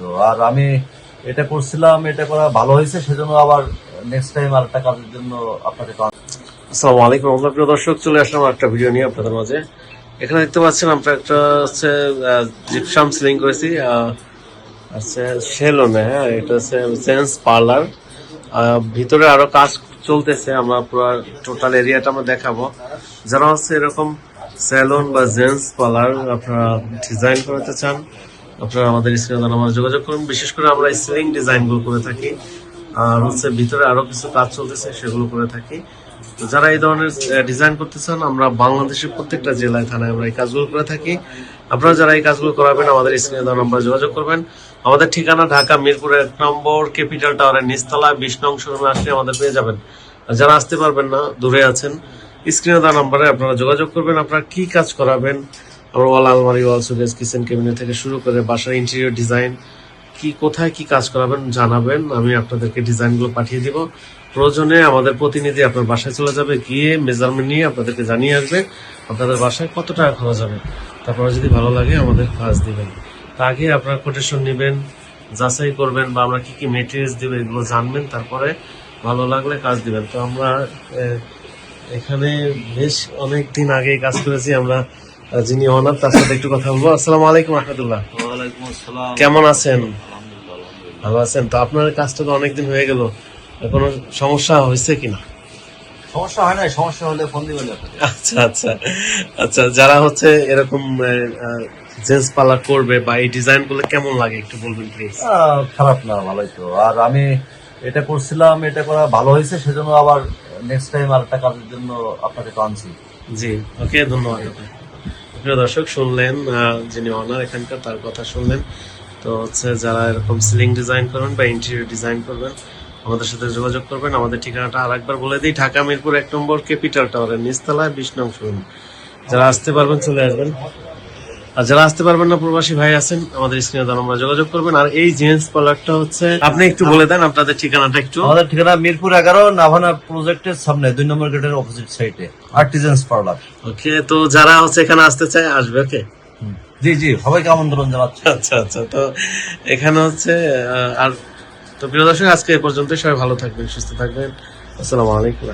তো। আর আমি এটা করছিলাম, এটা করা ভালো হয়েছে, সেজন্য আবার নেক্সট টাইম আর একটা কাজের জন্য আপনাকে। আসসালামু আলাইকুম প্রিয় দর্শক, চলে আসলাম একটা ভিডিও নিয়ে আপনাদের মাঝে। এখানে দেখতে পাচ্ছেন আমরা একটা হচ্ছে জিপসাম সিলিং করেছি হচ্ছে সেলুনে। হ্যাঁ, এটা হচ্ছে জেন্টস পার্লার। ভিতরে আরো কাজ চলতেছে, আমরা পুরো টোটাল এরিয়াটা আমরা দেখাবো। যারা হচ্ছে এরকম সেলুন বা জেন্টস পার্লার আপনারা ডিজাইন করাতে চান, আপনারা আমাদের স্ক্রিনে নাম্বারে যোগাযোগ করুন। বিশেষ করে আমরা সিলিং ডিজাইন গুলো করে থাকি, আর হচ্ছে ভিতরে আরো কিছু কাজ চলতেছে সেগুলো করে থাকি। তো যারা এই ধরনের ডিজাইন করতে চান, আমরা বাংলাদেশের প্রত্যেকটা জেলায় থানায় আমরা এই কাজগুলো করে থাকি। আপনারা যারা এই কাজগুলো করাবেন আমাদের স্ক্রিনে দেওয়া নম্বরে যোগাযোগ করবেন। আমাদের ঠিকানা ঢাকা মিরপুর 1 নম্বর ক্যাপিটাল টাওয়ারের নিচতলা 20 নং শোরুমে আসলে আমাদের পেয়ে যাবেন। আর যারা আসতে পারবেন না, দূরে আছেন, স্ক্রিনে দেওয়া নম্বরে আপনারা যোগাযোগ করবেন। আপনারা কি কাজ করাবেন, আমরা ওয়াল আলমারি, ওয়াল সুকেস, কিচেন ক্যাবিনেট থেকে শুরু করে বাসার ইন্টেরিয়র ডিজাইন কি কোথায় কি কাজ করাবেন জানাবেন, আমি আপনাদেরকে ডিজাইনগুলো পাঠিয়ে দিব। প্রয়োজনে আমাদের প্রতিনিধি আপনার বাসায় চলে যাবে, গিয়ে মেজারমেন্ট নিয়ে আপনাদেরকে জানিয়ে আসবে আপনাদের বাসায় কত টাকা খরচ হবে। তারপরে যদি ভালো লাগে আমাদের কাজ দিবেন। তা আগে আপনার কোটেশন নেবেন, যাচাই করবেন, বা আমরা কি কি মেটেরিয়ালস দিব এগুলো জানবেন, তারপরে ভালো লাগলে কাজ দিবেন। তো আমরা এখানে বেশ অনেক দিন আগে কাজ করেছি আমরা। যিনি ওনার, তার সাথে একটু কথা বলবো। আসসালামু আলাইকুম রাহমাতুল্লাহ। ওয়ালাইকুম আসসালাম। কেমন আছেন? আলহামদুলিল্লাহ। ভালো আছেন তো? আপনার কাজটা তো অনেকদিন হয়ে গেল, কোনো সমস্যা হয়েছে কিনা? সমস্যা হয় না, সমস্যা হলে ফোন দিবেন আপনাকে। আচ্ছা আচ্ছা আচ্ছা, যারা হচ্ছে এরকম জেন্টস পার্লার করবে বা এই ডিজাইন গুলো কেমন লাগে একটু বলবেন প্লিজ। খারাপ না, ভালোই তো। আর আমি এটা করছিলাম, এটা করা ভালো হয়েছে, সেজন্য আবার নেক্সট টাইম আর একটা কাজের জন্য আপনাকে তো আনছি। জি, ওকে, ধন্যবাদ। প্রিয় দর্শক, শুনলেন যিনি অনার এখানকার, তার কথা শুনলেন। তো হচ্ছে যারা এরকম সিলিং ডিজাইন করবেন বা ইন্টেরিয়র ডিজাইন করবেন, আমাদের সাথে যোগাযোগ করবেন। আমাদের ঠিকানাটা আরেকবার বলে দিই, ঢাকা মিরপুর 1 নম্বর ক্যাপিটাল টাওয়ারের নিচতলায় 20 নং শোরুম। যারা আসতে পারবেন চলে আসবেন, আর যারা আসতে পারবেন না, প্রবাসী ভাই আছেন, আমাদের স্ক্রিনে দেওয়া নম্বরে যোগাযোগ করবেন। আর এই জেন্টস পার্লারটা হচ্ছে, আপনি একটু বলে দেন আপনাদের ঠিকানাটা একটু। আমাদের ঠিকানা মিরপুর 11 নাভানা প্রজেক্টের সামনে 2 নম্বর গেটের অপোজিট সাইডে আর্টিজান্স পার্লার। ওকে, তো যারা হচ্ছে এখানে আসতে চায় আসবে। ওকে, জি জি, সবাইকে আমন্ত্রণ জানাচ্ছি। আচ্ছা আচ্ছা। তো এখানে হচ্ছে আর তো প্রিয় দর্শক, আজকে এ পর্যন্ত। সবাই ভালো থাকবেন, সুস্থ থাকবেন। আসসালামু আলাইকুম।